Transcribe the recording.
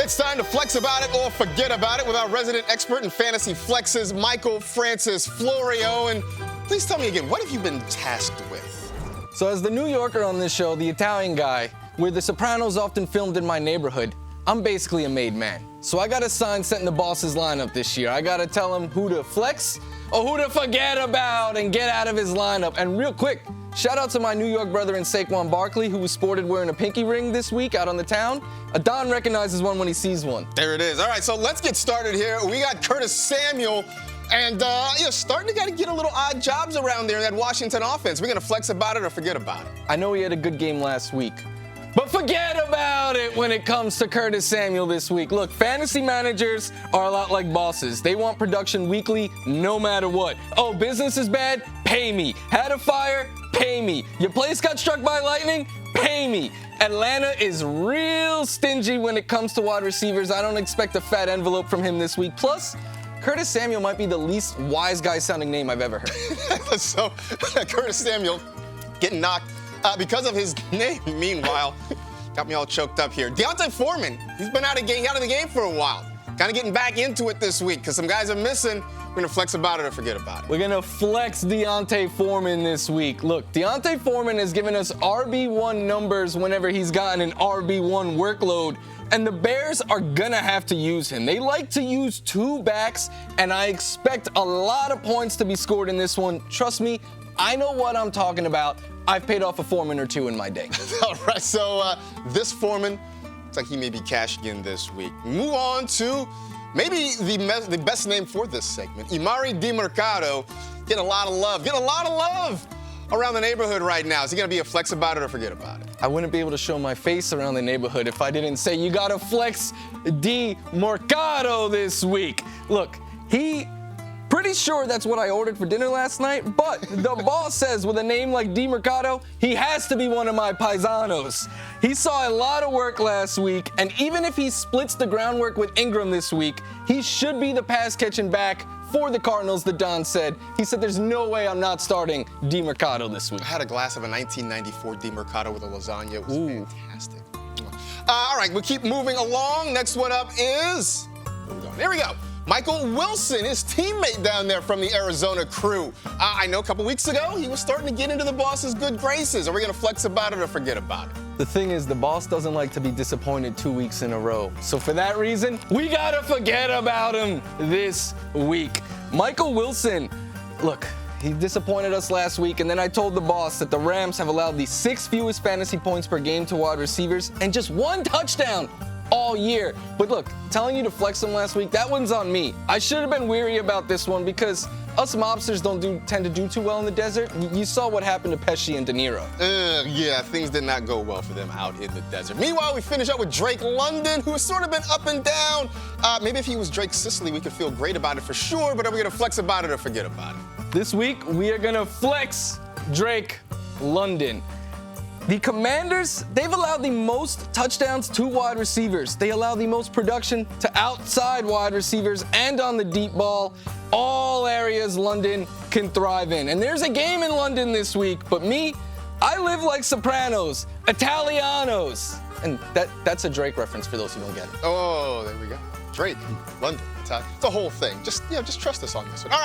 It's time to flex about it or forget about it with our resident expert in fantasy flexes, Michael Francis Florio. And please tell me again, what have you been tasked with? So as the New Yorker on this show, the Italian guy, where The Sopranos often filmed in my neighborhood, I'm basically a made man. So I got a sign set in the boss's lineup this year. I got to tell him who to flex or who to forget about and get out of his lineup. And real quick, shout out to my New York brother in Saquon Barkley, who was sported wearing a pinky ring this week out on the town. Don recognizes one when he sees one. There it is. All right, so let's get started here. We got Curtis Samuel, and starting to get a little odd jobs around there in that Washington offense. We're going to flex about it or forget about it. I know he had a good game last week, but forget about it when it comes to Curtis Samuel this week. Look, fantasy managers are a lot like bosses. They want production weekly no matter what. Oh, business is bad? Pay me. Had a fire? Pay me. Your place got struck by lightning? Pay me. Atlanta is real stingy when it comes to wide receivers. I don't expect a fat envelope from him this week. Plus, Curtis Samuel might be the least wise guy sounding name I've ever heard. So, Curtis Samuel getting knocked because of his name. Meanwhile, got me all choked up here. D'Onta Foreman, he's been out of the game for a while. Kind of getting back into it this week because some guys are missing. We're going to flex about it or forget about it. We're going to flex D'Onta Foreman this week. Look, D'Onta Foreman has given us RB1 numbers whenever he's gotten an RB1 workload, and the Bears are going to have to use him. They like to use two backs, and I expect a lot of points to be scored in this one. Trust me, I know what I'm talking about. I've paid off a Foreman or two in my day. All right, so this Foreman, looks like he may be cashing in this week. Move on to maybe the best name for this segment, Emari Demercado, getting a lot of love around the neighborhood right now. Is he going to be a flex about it or forget about it? I wouldn't be able to show my face around the neighborhood if I didn't say you got to flex Demercado this week. Look, pretty sure that's what I ordered for dinner last night, but the boss says with a name like Demercado, he has to be one of my paisanos. He saw a lot of work last week, and even if he splits the groundwork with Ingram this week, he should be the pass-catching back for the Cardinals that Don said. He said there's no way I'm not starting Demercado this week. I had a glass of a 1994 Demercado with a lasagna. It was fantastic. All right, we'll keep moving along. Next one up is, there we go. Michael Wilson, his teammate down there from the Arizona crew. I know a couple weeks ago he was starting to get into the boss's good graces. Are we going to flex about it or forget about it? The thing is, the boss doesn't like to be disappointed 2 weeks in a row. So for that reason, we got to forget about him this week. Michael Wilson, look, he disappointed us last week, and then I told the boss that the Rams have allowed the 6th fewest fantasy points per game to wide receivers and just 1 touchdown all year. But look, telling you to flex them last week, that one's on me. I should have been weary about this one because us mobsters don't tend to do too well in the desert. You saw what happened to Pesci and De Niro. Yeah, things did not go well for them out in the desert. Meanwhile, we finish up with Drake London, who has sort of been up and down. Maybe if he was Drake Sicily, we could feel great about it for sure, but are we going to flex about it or forget about it? This week, we are going to flex Drake London. The Commanders, they've allowed the most touchdowns to wide receivers. They allow the most production to outside wide receivers and on the deep ball. All areas London can thrive in. And there's a game in London this week, but me, I live like Sopranos, Italianos. And that's a Drake reference for those who don't get it. Oh, there we go. Drake, London, it's a whole thing. Just trust us on this one. All right.